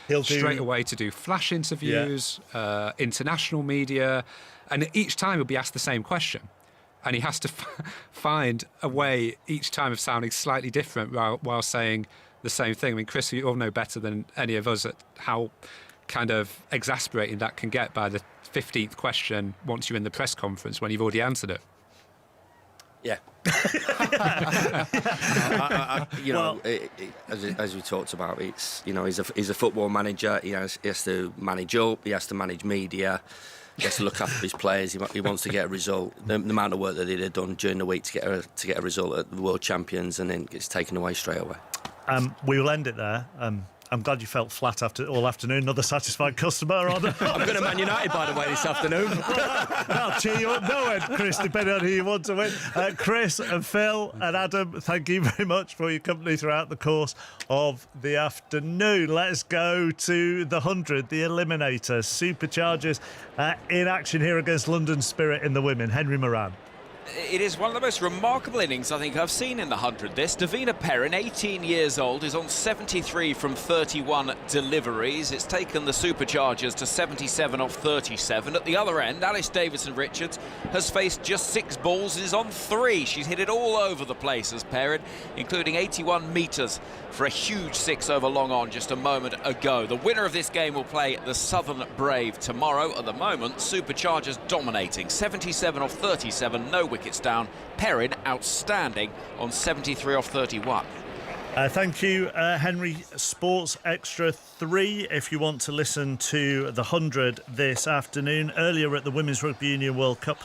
He'll straight away to do flash interviews, international media, and each time he'll be asked the same question. And he has to find a way each time of sounding slightly different while saying the same thing. I mean, Chris, you all know better than any of us how kind of exasperating that can get by the 15th question once you're in the press conference when you've already answered it. Yeah. As we talked about, it's he's a football manager. He has to manage up. He has to manage media. He has to look after his players. He wants to get a result. The amount of work that he'd have done during the week to get a result at the World Champions, and then gets taken away straight away. We will end it there. I'm glad you felt flat after all afternoon. Another satisfied customer. I'm going to Man United, by the way, this afternoon. I'll cheer you up. No end, Chris, depending on who you want to win. Chris and Phil and Adam, thank you very much for your company throughout the course of the afternoon. Let's go to the 100, the eliminator. Superchargers in action here against London Spirit in the women. Henry Moran. It is one of the most remarkable innings I think I've seen in the 100. This Davina Perrin, 18 years old, is on 73 from 31 deliveries. It's taken the Superchargers to 77 off 37. At the other end, Alice Davison-Richards has faced just 6 balls and is on 3. She's hit it all over the place as Perrin, including 81 metres for a huge 6 over long on just a moment ago. The winner of this game will play the Southern Brave tomorrow. At the moment, Superchargers dominating, 77 off 37, no wickets down. Perrin outstanding on 73 off 31. Thank you, Henry. Sports Extra 3, if you want to listen to the 100 this afternoon. Earlier at the Women's Rugby Union World Cup,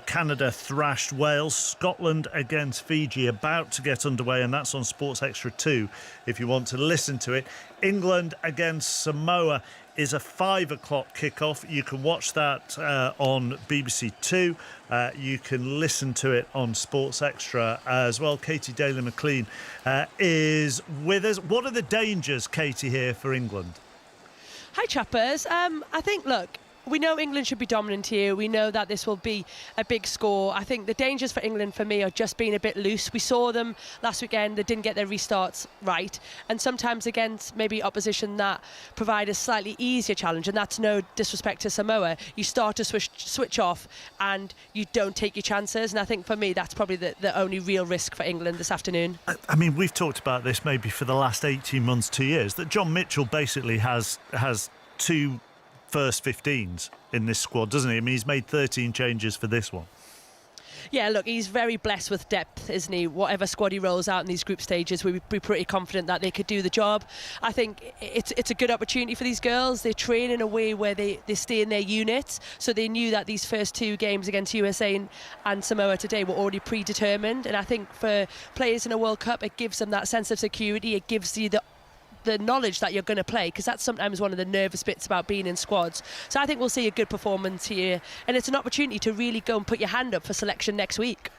Canada thrashed Wales. Scotland against Fiji about to get underway, and that's on Sports Extra 2 if you want to listen to it. England against Samoa is a 5 o'clock kickoff. You can watch that on BBC 2. You can listen to it on Sports Extra as well. Katie Daly-McLean is with us. What are the dangers, Katie, here for England? Hi, chappers. I think, look, we know England should be dominant here. We know that this will be a big score. I think the dangers for England, for me, are just being a bit loose. We saw them last weekend. They didn't get their restarts right. And sometimes against maybe opposition that provide a slightly easier challenge, and that's no disrespect to Samoa, you start to switch off and you don't take your chances. And I think for me, that's probably the only real risk for England this afternoon. I mean, we've talked about this maybe for the last 18 months, 2 years, that John Mitchell basically has 2 first 15s in this squad, doesn't he? I mean, he's made 13 changes for this one. Yeah, look, he's very blessed with depth, isn't he? Whatever squad he rolls out in these group stages, we'd be pretty confident that they could do the job. I think it's a good opportunity for these girls. They train in a way where they stay in their units, so they knew that these first 2 games against USA and Samoa today were already predetermined. And I think for players in a World Cup, it gives them that sense of security. It gives you the knowledge that you're going to play, because that's sometimes one of the nervous bits about being in squads. So I think we'll see a good performance here, and it's an opportunity to really go and put your hand up for selection next week.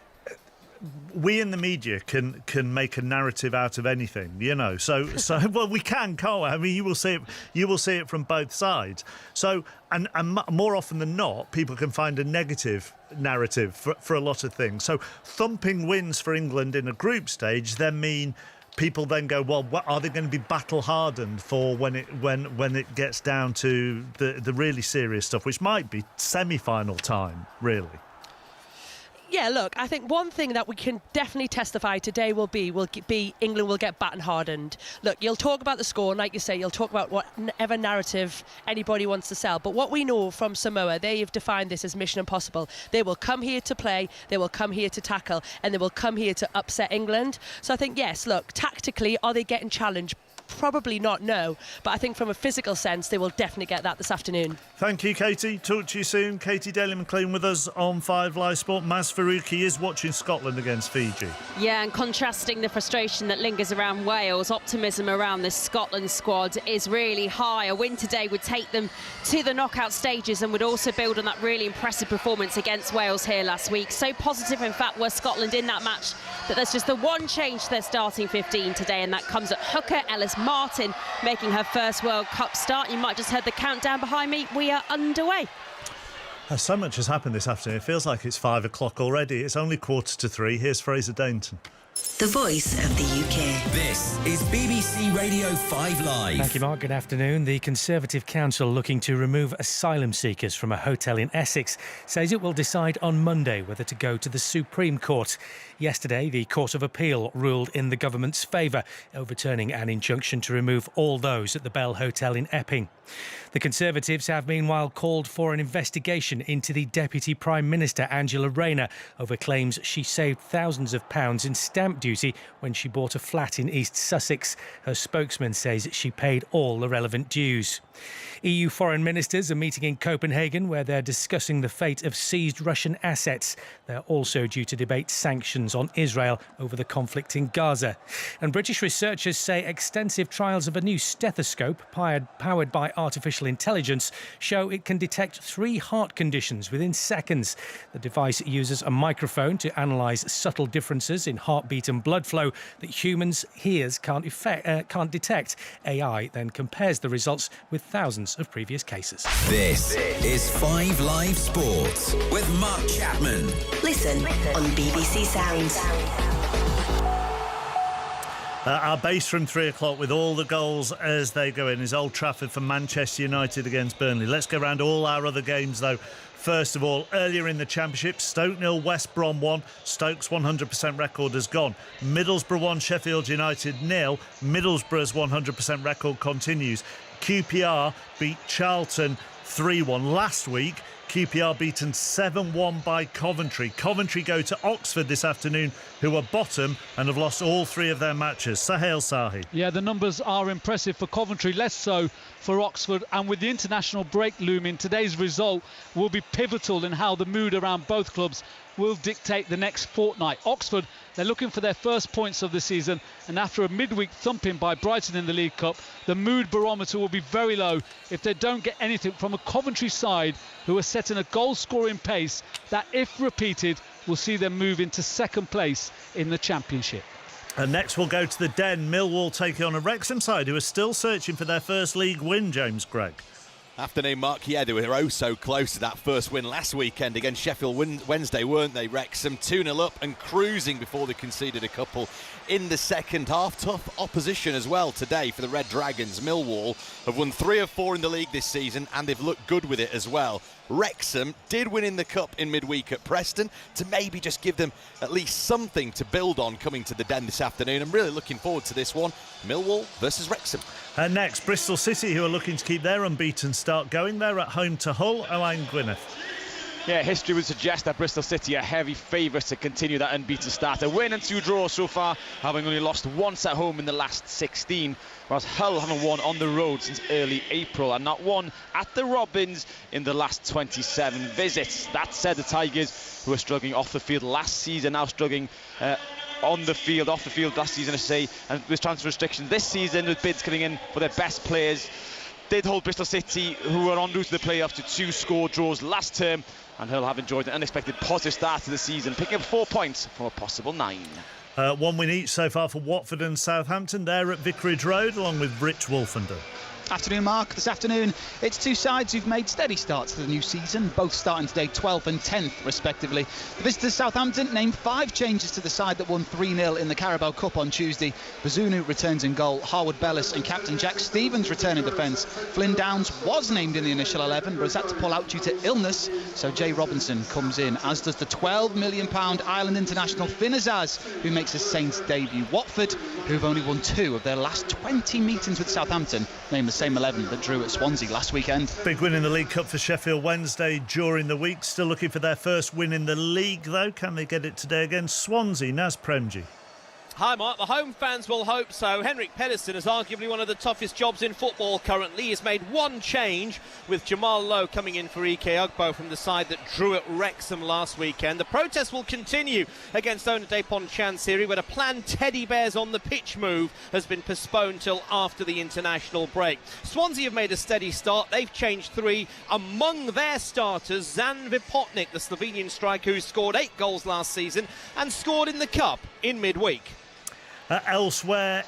We in the media can make a narrative out of anything, you know. So well, we can't we? I mean, you will see it from both sides. So and more often than not, people can find a negative narrative for a lot of things. So thumping wins for England in a group stage then mean people then go, well, what, are they going to be battle hardened for when it gets down to the really serious stuff, which might be semi-final time, really? Yeah, look, I think one thing that we can definitely testify today will be England will get battle hardened. Look, you'll talk about the score, and like you say, you'll talk about whatever narrative anybody wants to sell. But what we know from Samoa, they have defined this as mission impossible. They will come here to play, they will come here to tackle, and they will come here to upset England. So I think, yes, look, tactically, are they getting challenged? Probably not, no. But I think from a physical sense, they will definitely get that this afternoon. Thank you, Katie. Talk to you soon. Katie Daly-McLean with us on 5 Live Sport. Maz Faruqi is watching Scotland against Fiji. Yeah, and contrasting the frustration that lingers around Wales, optimism around this Scotland squad is really high. A win today would take them to the knockout stages and would also build on that really impressive performance against Wales here last week. So positive, in fact, was Scotland in that match that there's just the one change to their starting 15 today, and that comes at hooker. Ellis Martin making her first World Cup start. You might just heard the countdown behind me. We are underway. So much has happened this afternoon. It feels like it's 5 o'clock already. It's only 2:45. Here's Fraser Dainton. the voice of the UK. This is BBC Radio 5 Live. Thank you, Mark. Good afternoon. The Conservative Council, looking to remove asylum seekers from a hotel in Essex, says it will decide on Monday whether to go to the Supreme Court. Yesterday, the Court of Appeal ruled in the government's favour, overturning an injunction to remove all those at the Bell Hotel in Epping. The Conservatives have meanwhile called for an investigation into the Deputy Prime Minister Angela Rayner over claims she saved thousands of pounds in stamp duty when she bought a flat in East Sussex. Her spokesman says she paid all the relevant dues. EU foreign ministers are meeting in Copenhagen, where they're discussing the fate of seized Russian assets. They're also due to debate sanctions on Israel over the conflict in Gaza. And British researchers say extensive trials of a new stethoscope powered by artificial intelligence show it can detect 3 heart conditions within seconds. The device uses a microphone to analyse subtle differences in heartbeat and blood flow that humans' ears can't detect. AI then compares the results with thousands of previous cases. This is 5 Live Sports with Mark Chapman. Listen on BBC Sounds. Our base from 3 o'clock with all the goals as they go in is Old Trafford for Manchester United against Burnley. Let's go around all our other games though. First of all, earlier in the Championship, Stoke 0, West Brom 1. Stoke's 100% record has gone. Middlesbrough 1, Sheffield United 0. Middlesbrough's 100% record continues. QPR beat Charlton 3-1 last week. QPR beaten 7-1 by Coventry. Coventry go to Oxford this afternoon, who are bottom and have lost all 3 of their matches. Sahel Sahi. Yeah, the numbers are impressive for Coventry, less so for Oxford. And with the international break looming, today's result will be pivotal in how the mood around both clubs will dictate the next fortnight. Oxford, they're looking for their first points of the season, and after a midweek thumping by Brighton in the League Cup, the mood barometer will be very low if they don't get anything from a Coventry side who are setting a goal-scoring pace that, if repeated, will see them move into second place in the Championship. And next we'll go to the Den. Millwall taking on a Wrexham side who are still searching for their first league win, James Gregg. Afternoon, Mark. Yeah, they were oh so close to that first win last weekend against Sheffield Wednesday, weren't they? Wrexham 2-0 up and cruising before they conceded a couple in the second half. Tough opposition as well today for the Red Dragons. Millwall have won 3 of 4 in the league this season and they've looked good with it as well. Wrexham did win in the Cup in midweek at Preston to maybe just give them at least something to build on coming to the Den this afternoon. I'm really looking forward to this one. Millwall versus Wrexham. And next, Bristol City, who are looking to keep their unbeaten start going. They're at home to Hull. Owain Gwyneth. Yeah, history would suggest that Bristol City are heavy favourites to continue that unbeaten start. A win and 2 draws so far, having only lost once at home in the last 16, whereas Hull haven't won on the road since early April and not won at the Robins in the last 27 visits. That said, the Tigers, who were struggling off the field last season, now struggling on the field, off the field last season, I say, and with transfer restrictions this season, with bids coming in for their best players, did hold Bristol City, who were en route to the playoffs, to 2 score draws last term, and Hull have enjoyed an unexpected positive start to the season, picking up 4 points from a possible 9. 1 win each so far for Watford and Southampton. They're at Vicarage Road, along with Rich Wolfenden. Afternoon, Mark. This afternoon, it's 2 sides who've made steady starts to the new season, both starting today 12th and 10th, respectively. The visitors Southampton named 5 changes to the side that won 3-0 in the Carabao Cup on Tuesday. Bazunu returns in goal, Harwood Bellis and captain Jack Stevens return in defence. Flynn Downs was named in the initial 11, but has had to pull out due to illness, so Jay Robinson comes in, as does the £12 million Ireland international Finn Azaz, who makes his Saints debut. Watford, who've only won 2 of their last 20 meetings with Southampton, named the same 11 that drew at Swansea last weekend. Big win in the League Cup for Sheffield Wednesday during the week. Still looking for their first win in the league, though. Can they get it today against Swansea? Naz Premji. Hi Mark, the home fans will hope so. Henrik Pedersen is arguably one of the toughest jobs in football currently. He's made 1 change with Jamal Lowe coming in for Ike Ugbo from the side that drew at Wrexham last weekend. The protest will continue against Onade Chansiri, where a planned teddy bears on the pitch move has been postponed till after the international break. Swansea have made a steady start. They've changed 3. Among their starters, Zan Vipotnik, the Slovenian striker who scored 8 goals last season and scored in the Cup in midweek. Elsewhere